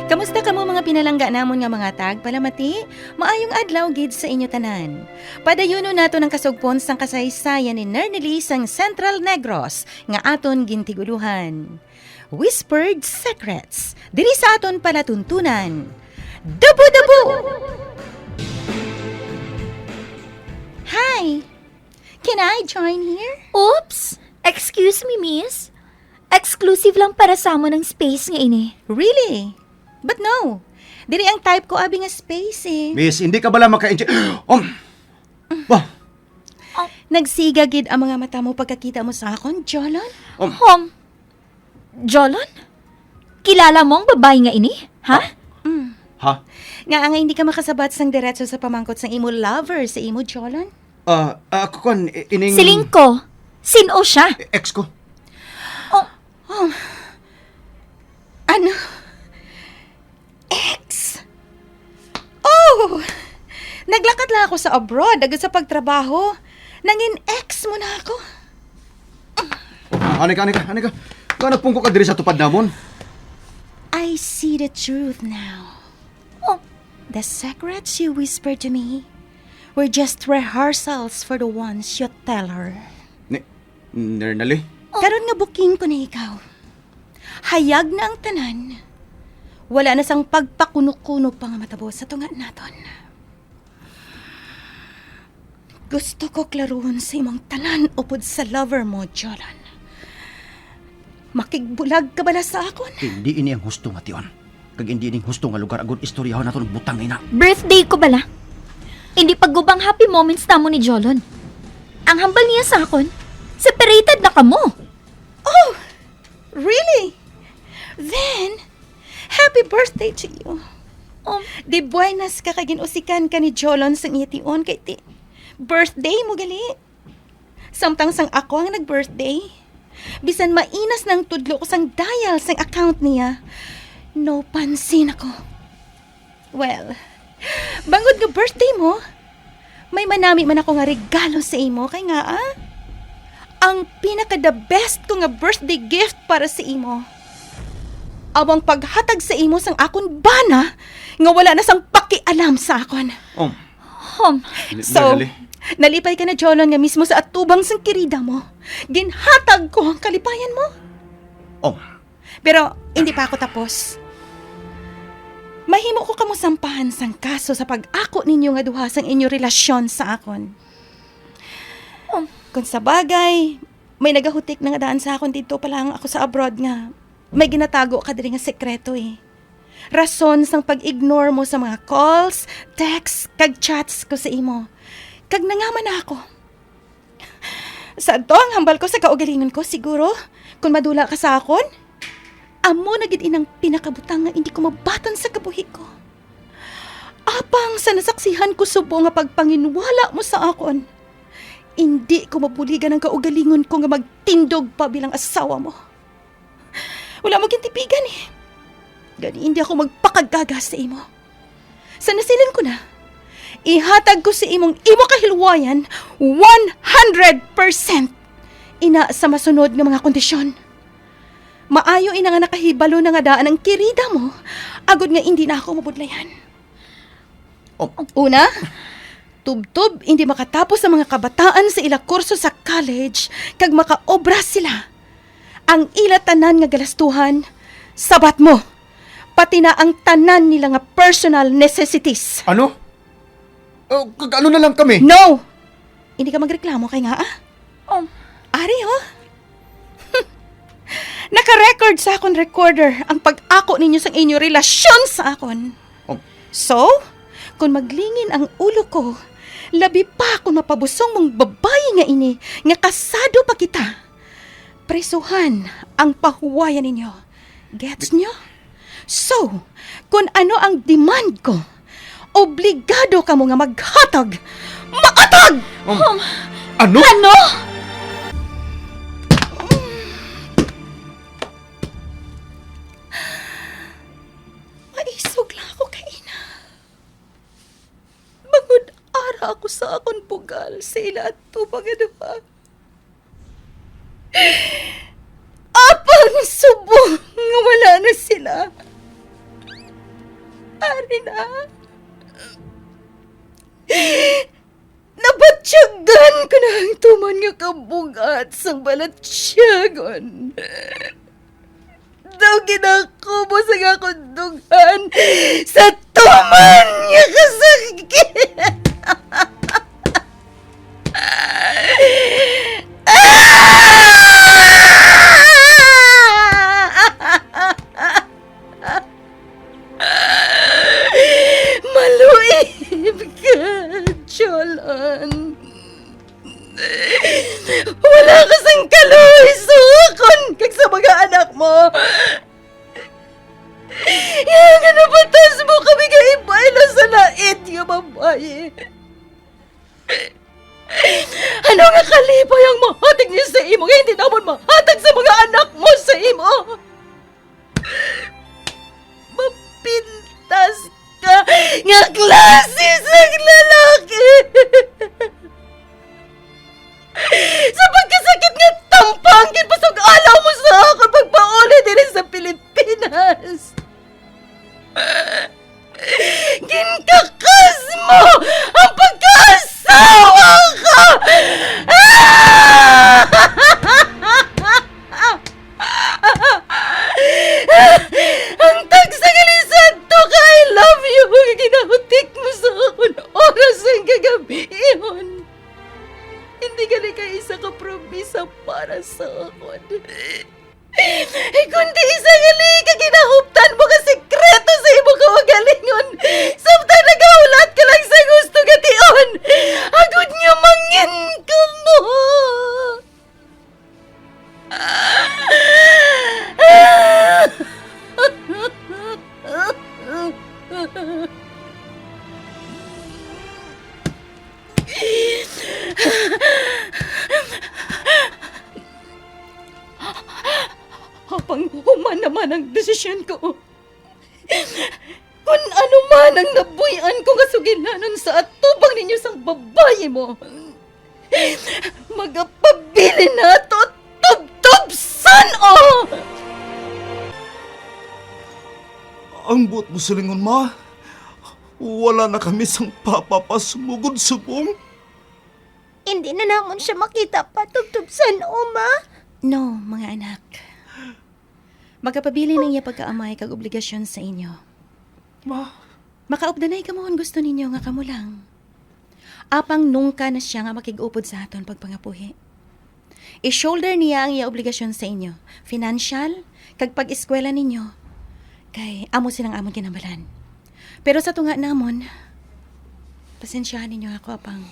Kamusta kamo mga pinalangga namon nga mga tag palamati? Maayong adlaw gid sa inyo tanan. Padayuno nato ng kasugpon sang kasaysayan ni Nernely sang Central Negros nga aton gintiguluhan. Whispered Secrets. Diri sa aton palatuntunan. Dubu-dubu! Hi! Can I join here? Oops! Excuse me, miss? Exclusive lang para sa mo ng space nga ini. Really? But no. Diri ang type ko abi nga space eh. Miss, hindi ka bala maka-enjoy? Bah, Nagsiga gid ang mga mata mo pagkakita mo sa akon, Jolon? Jolon? Kilala mo ang babae nga ini? Ha? ha? Nga nga hindi ka makasabat sang diretso sa pamangkot sang imo lover sa imo, Jolon? Ako kon, ining... Siling ko. Sino siya? Ex ko. Ano? Ex? Oh! Naglakad lang ako sa abroad agad sa pagtrabaho. Nangin ex mo na ako. Anika. Gana pungko ka diri sa tupad namon. I see the truth now. Oh. The secrets you whispered to me were just rehearsals for the ones you tell her. Nernally? Karon nga booking ko na ikaw. Hayag na ang tanan. Wala na sang pagpakuno-kuno pa nga matabo sa tunga naton. Gusto ko klaruhon sa imong tanan upod sa lover mo, Jolan. Makigbulag ka bala sa akon? Hindi ini ang husto nga tion. Kag hindi ining husto nga lugar agud istoryaho naton butang ina. Birthday ko bala. Hindi paggubang happy moments namo ni Jolon. Ang hambal niya sa akon, separated na kamo. Oh! Really? Then, happy birthday to you. Di buenas ka kaginusikan ka ni Jolon sa ngitiun kay ti. Birthday mo gali. Samtang sang ako ang nag-birthday. Bisan mainas ng tudlo ko sang dial sang account niya. No pansin ako. Well, bangod nga birthday mo, may manami man ako nga regalo sa imo kay nga ang pinaka-the best ko nga birthday gift para sa imo. Awang paghatag sa imo sang akon bana nga wala na sang pakialam sa akon. So, nalipay ka na, Jolon, nga mismo sa atubang sang kirida mo. Ginhatag ko ang kalipayan mo. Pero, hindi pa ako tapos. Mahimo ko kamo sampahan sang kaso sa pag-ako ninyo nga duha sang inyo relasyon sa akon. Kung sa bagay, may nagahutik na nga daan sa akon dito pa lang ako sa abroad nga. May ginatago ka diri nga sekreto eh. Rason sang pag-ignore mo sa mga calls, texts, kag chats ko sa imo. Kag nangaman na ako. Sa ato ang hambal ko sa kaugalingon ko siguro, kung madula ka sa akon, amo na gid inang pinakabutang nga hindi ko mabatan sa kabuhi ko. Apang sa nasaksihan ko subo nga pagpanginwala mo sa akon, hindi ko mabuligan ang kaugalingon ko nga magtindog pa bilang asawa mo. Wala mo kintipigan eh. Gani hindi ako magpakagaga sa imo. Sa nasilin ko na, ihatag ko sa imong imo kahilwayan 100% ina sa masunod nga mga kondisyon. Maayo ina nga nakahibalo na nga daan ang kirida mo, agod nga hindi na ako mabudlayan. Una, tubtob hindi makatapos ang mga kabataan sa ila kurso sa college kag makaobra sila. Ang ila tanan nga galastuhan, sabat mo, pati na ang tanan nila nga personal necessities. Ano? Ano na lang kami? No! Hindi ka magreklamo kay nga Ari Naka-record sa akon recorder ang pag-ako ninyo sa inyo relasyon sa akon. So, kung maglingin ang ulo ko, labi pa kung mapabusong mong babae nga ini, nga kasado pa kita. Presuhan ang pahuwayan ninyo. Gets nyo? So, kung ano ang demand ko, obligado ka mo nga maghatag. Makatag! Ano? Ano? Maisog lang ako kay ina. Bangod ara ako sa akong bugal sa ila at tubag aduha. Apang subong nga wala na sila. Ari na. Nabatsyagan ko na ang tuman nga kabugat sang balatsyagon. Daw ginakubo sa nga kundugan sa tuman nga kasakit. Maluib ka, Jolon. Wala ka sang kaluoy sukon kag sa mga anak mo. Yang ano batas mo kami ka ibaylo sa lait nga babae. Ano nga kalipay ang mahatag niya sa imo nga hindi namon mahatag sa mga anak mo sa imo. Mapintas ka nga klase sa lalaki. Sa pagkasakit nga tampangkin pasog alaw mo sa akong pagpauli din sa Pilipinas. Ginkakas mo ang pagkaasawa ka! Ang tagsagalisan to ka, I love you! Ginahutik mo sa akong oras ang gagabiyon. Hindi ka na isa ka promisa para sa akon. Kundi isa gali ka ginahuptan mo ka sekreto sa imo kawagalingon. Samtang nagaulat ka lang sa gusto gation. Agod niya mangin ka mo. Habang human naman ang desisyon ko. Kung ano man ang nabuyan ko kasugilanon sa atubang ninyo sang babae mo. Magapabili na to tubtubsan o! Ang buot mo silingon, ma. Wala na kami sang papapasumugod subong. Hindi na namon siya makita patubtubsan, ma. No, mga anak. Magkapabili ng iya pagkaamay kag obligasyon sa inyo. Ma, Makaupdanay ka mohon gusto ninyo nga kamo lang. Apang nungka na siya nga makig-upod sa aton pagpangapuhi. I-shoulder niya ang iya obligasyon sa inyo. Financial, kag pag-eskwela ninyo. Kay amo silang amon kinamalan. Pero sa tunga namon, pasensyahan ninyo ako, apang.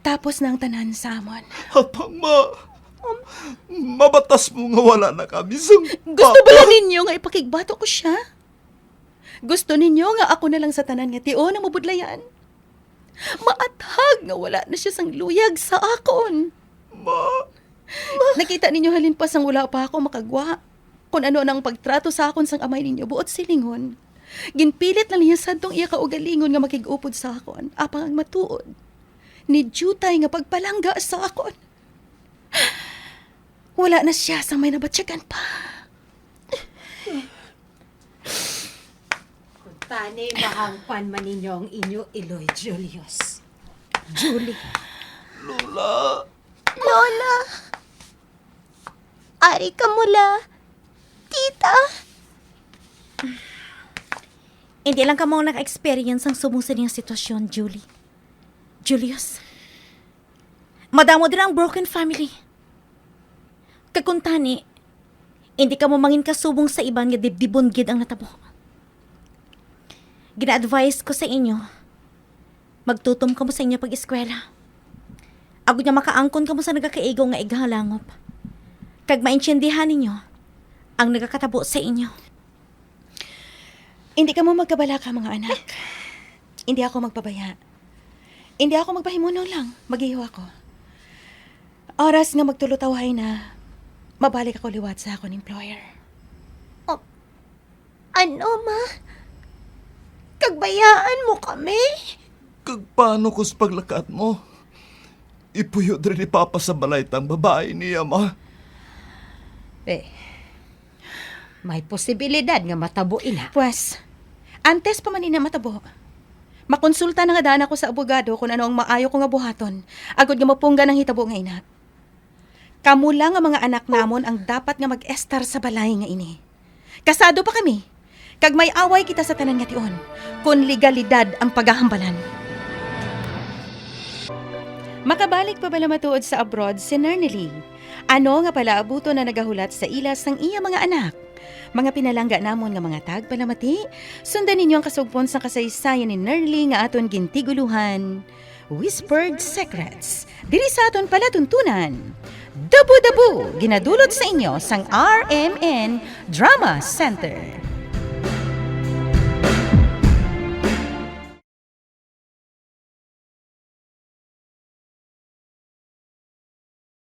Tapos na ang tanan sa amon. apang ma. Mabatas mo nga wala na kami sang Gusto ba lang ninyo nga ipakigbato ko siya? Gusto ninyo nga ako na lang sa tanan nga tiyo na mabudlayan? Maathag nga wala na siya sang luyag sa akon. Ma. Nakita ninyo halin pa sang wala pa ako makagwa. Kung ano nang pagtrato sa akon sang amay ninyo buot silingon. Ginpilit lang niya sadtong iya kaugalingon nga makig-upod sa akon. Apang ang matuod. Ni jutay nga pagpalangga sa akon. Wala na siya sa may nabatsyagan pa. Kung tanay mahangpan man ninyo ang inyo Iloy Julius. Julie. Lola. Lola! Ari ka mula. Tita! Hindi lang ka mga naka-experience ang subong sa niyang sitwasyon, Julie. Julius. Madamo din ang broken family. Kakuntani, hindi ka mo mangin kasubong sa iban nga dibdibon gid ang natabo. Gina-advise ko sa inyo, magtutom ka mo sa inyo pag-eskwela. Agud niya makaangkon ka mo sa nagakaigaw nga ighalangop. Kag maintindihan ninyo ang nagakatabo sa inyo. Hindi ka mo magkabala ka, mga anak. Hindi ako magpabaya. Hindi ako magpahimuno lang. Mag-iho ako. Oras nga magtulutawahay na, mabalik ako liwat sa akong employer. Ano, ma? Kagbayaan mo kami? Kag paano kus paglakat mo? Ipuyo rin ni Papa sa balay tang babae niya, ma. May posibilidad nga matabo ina. Pues, Antes pa man na matabo. Makonsulta na nga daan ako sa abogado kung ano ang maayo ko nga buhaton. Agod nga mapungga ng hitabo nga ina. Kamu lang ang mga anak namon ang dapat nga mag-estar sa balay nga ini. Kasado pa kami. Kag may away kita sa tanan nga tion. Kung legalidad ang paghahambalan. Makabalik pa bala matuod sa abroad si Nernely. Ano nga pala abuto na nagahulat sa ilas ng iya mga anak. Mga pinalangga namon nga mga tag palamati, sundan ninyo ang kasugpon sa kasaysayan ni Nernely nga aton gintiguluhan. Whispered Secrets. Diri sa aton palatuntunan. Dabu-dabu ginadulot sa inyo sang RMN Drama Center.